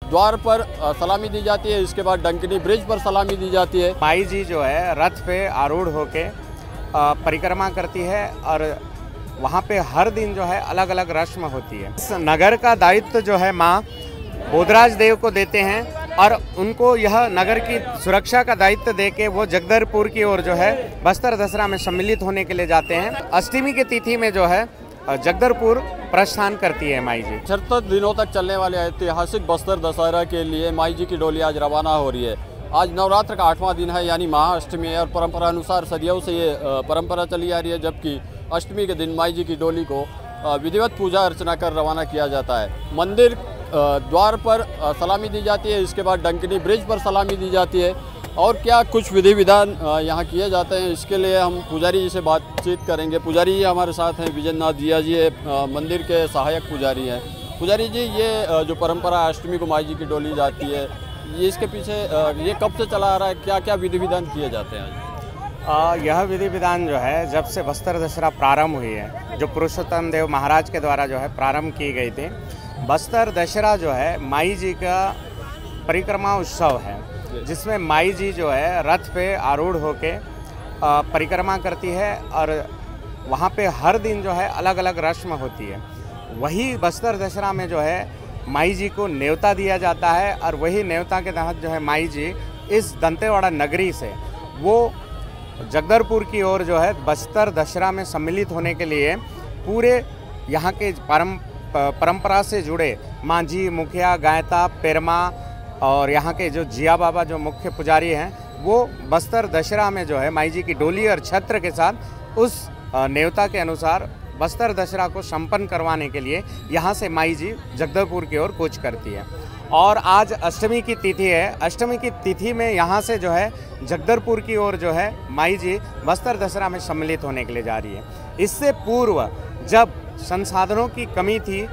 द्वार पर सलामी दी जाती है, इसके बाद डंकिनी ब्रिज पर सलामी दी जाती है। माई जी जो है रथ पे आरूढ़ होके परिक्रमा करती है और वहाँ पे हर दिन जो है अलग अलग रस्म होती है। इस नगर का दायित्व जो है माँ बोधराज देव को देते हैं और उनको यह नगर की सुरक्षा का दायित्व देके वो जगदलपुर की ओर जो है बस्तर दशहरा में सम्मिलित होने के लिए जाते हैं। अष्टमी की तिथि में जो है जगदलपुर प्रस्थान करती है माई जी। 76 दिनों तक चलने वाले ऐतिहासिक बस्तर दशहरा के लिए माई जी की डोली आज रवाना हो रही है। आज नवरात्र का 8वां दिन है, यानी महाअष्टमी है और परंपरा अनुसार सदियों से ये परंपरा चली आ रही है। जबकि अष्टमी के दिन माई जी की डोली को विधिवत पूजा अर्चना कर रवाना किया जाता है। मंदिर द्वार पर सलामी दी जाती है, इसके बाद डंकिनी ब्रिज पर सलामी दी जाती है। और क्या कुछ विधि विधान यहाँ किए जाते हैं, इसके लिए हम पुजारी जी से बातचीत करेंगे। पुजारी जी हमारे साथ हैं, विजयनाथ जिया जी मंदिर के सहायक पुजारी हैं। पुजारी जी, ये जो परंपरा अष्टमी को माई जी की डोली जाती है, ये इसके पीछे ये कब से चला आ रहा है, क्या क्या विधि विधान किए जाते हैं? यह विधि विधान जो है जब से बस्तर दशहरा प्रारंभ हुई है, जो पुरुषोत्तम देव महाराज के द्वारा जो है प्रारंभ की गई थी। बस्तर दशहरा जो है माई जी का परिक्रमा उत्सव है, जिसमें माई जी जो है रथ पे आरूढ़ होके परिक्रमा करती है और वहाँ पे हर दिन जो है अलग अलग रस्म होती है। वही बस्तर दशहरा में जो है माई जी को न्योता दिया जाता है और वही न्योता के तहत जो है माई जी इस दंतेवाड़ा नगरी से वो जगदलपुर की ओर जो है बस्तर दशहरा में सम्मिलित होने के लिए पूरे यहाँ के परंपरा से जुड़े मांझी, मुखिया, गायता, पेरमा और यहाँ के जो जिया बाबा जो मुख्य पुजारी हैं, वो बस्तर दशहरा में जो है माई जी की डोली और छत्र के साथ उस न्योता के अनुसार बस्तर दशहरा को संपन्न करवाने के लिए यहाँ से माई जी जगदलपुर की ओर कूच करती है। और आज अष्टमी की तिथि है। अष्टमी की तिथि में यहाँ से जो है जगदलपुर की ओर जो है माई जी बस्तर दशहरा में सम्मिलित होने के लिए जा रही है। इससे पूर्व जब संसाधनों की कमी थी,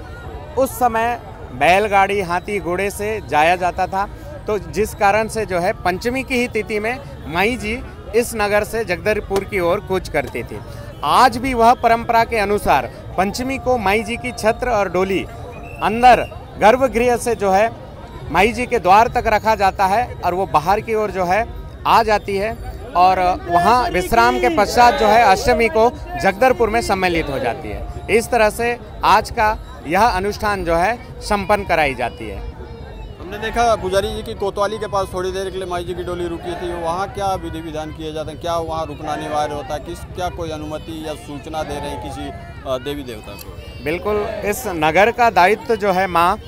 उस समय बैलगाड़ी, हाथी, घोड़े से जाया जाता था, तो जिस कारण से जो है पंचमी की ही तिथि में माई जी इस नगर से जगदलपुर की ओर कूच करती थी। आज भी वह परंपरा के अनुसार पंचमी को माई जी की छत्र और डोली अंदर गर्भगृह से जो है माई जी के द्वार तक रखा जाता है और वो बाहर की ओर जो है आ जाती है और वहाँ विश्राम के पश्चात जो है अष्टमी को जगदलपुर में सम्मिलित हो जाती है। इस तरह से आज का यह अनुष्ठान जो है संपन्न कराई जाती है। हमने देखा पुजारी जी की कोतवाली के पास थोड़ी देर के लिए माई जी की डोली रुकी थी, वहाँ क्या विधि विधान किए जाते हैं? क्या वहाँ रुकना अनिवार्य होता है? क्या कोई अनुमति या सूचना दे रहे हैं किसी देवी देवता को? बिल्कुल, इस नगर का दायित्व जो है माँ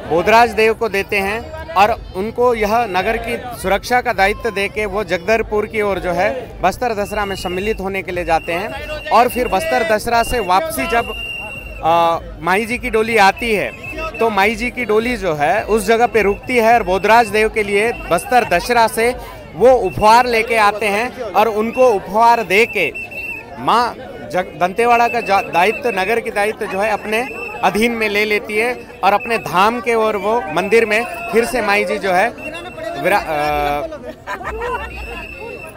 बोधराज देव को देते हैं और उनको यह नगर की सुरक्षा का दायित्व देके वो जगदलपुर की ओर जो है बस्तर दशहरा में सम्मिलित होने के लिए जाते हैं। और फिर बस्तर दशहरा से वापसी जब माई जी की डोली आती है, तो माई जी की डोली जो है उस जगह पे रुकती है और बोधराज देव के लिए बस्तर दशहरा से वो उपहार लेके आते हैं और उनको उपहार दे के माँ दंतेवाड़ा का दायित्व, नगर की दायित्व जो है अपने अधीन में ले लेती है और अपने धाम के ओर वो मंदिर में फिर से माई जी जो है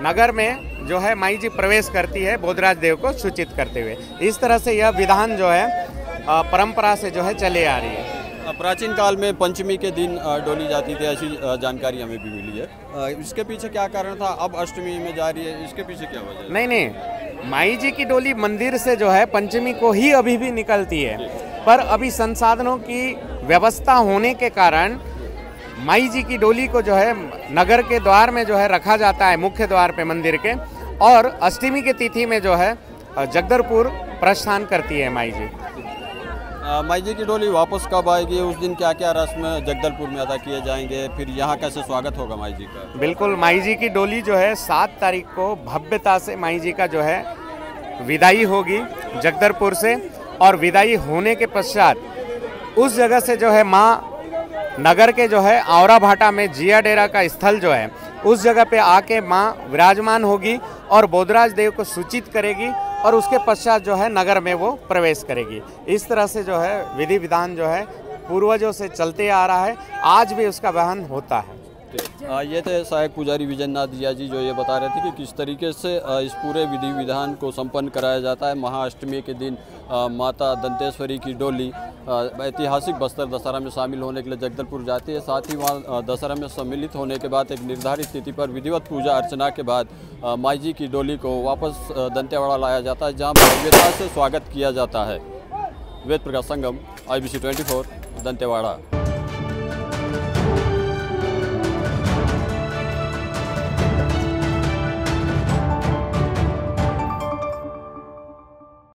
नगर में जो है माई जी प्रवेश करती है बोधराज देव को सूचित करते हुए। इस तरह से यह विधान जो है परंपरा से जो है चले आ रही है। प्राचीन काल में पंचमी के दिन डोली जाती थी, ऐसी जानकारी हमें भी मिली है। इसके पीछे क्या कारण था? अब अष्टमी में जा रही है, इसके पीछे क्या वजह है? नहीं, माई जी की डोली मंदिर से जो है पंचमी को ही अभी भी निकलती है, पर अभी संसाधनों की व्यवस्था होने के कारण माई जी की डोली को जो है नगर के द्वार में जो है रखा जाता है, मुख्य द्वार पे मंदिर के, और अष्टमी की तिथि में जो है जगदलपुर प्रस्थान करती है माई जी। माई जी की डोली वापस कब आएगी? उस दिन क्या क्या रस्म जगदलपुर में अदा किए जाएंगे? फिर यहाँ कैसे स्वागत होगा माई जी का? बिल्कुल, माई जी की डोली जो है 7 तारीख को भव्यता से माई जी का जो है विदाई होगी जगदलपुर से, और विदाई होने के पश्चात उस जगह से जो है माँ नगर के जो है औरा भाटा में जिया डेरा का स्थल जो है उस जगह पे आके माँ विराजमान होगी और बोधराज देव को सूचित करेगी और उसके पश्चात जो है नगर में वो प्रवेश करेगी। इस तरह से जो है विधि विधान जो है पूर्वजों से चलते आ रहा है, आज भी उसका वहन होता है। ये थे सहायक पुजारी विजयनाथ जिया जी, जो ये बता रहे थे कि किस तरीके से इस पूरे विधि विधान को संपन्न कराया जाता है। महाअष्टमी के दिन माता दंतेश्वरी की डोली ऐतिहासिक बस्तर दशहरा में शामिल होने के लिए जगदलपुर जाती है। साथ ही वहाँ दशहरा में सम्मिलित होने के बाद एक निर्धारित तिथि पर विधिवत पूजा अर्चना के बाद माई जी की डोली को वापस दंतेवाड़ा लाया जाता है, जहाँ भव्यता से स्वागत किया जाता है। वेद प्रकाश संगम, IBC 24, दंतेवाड़ा।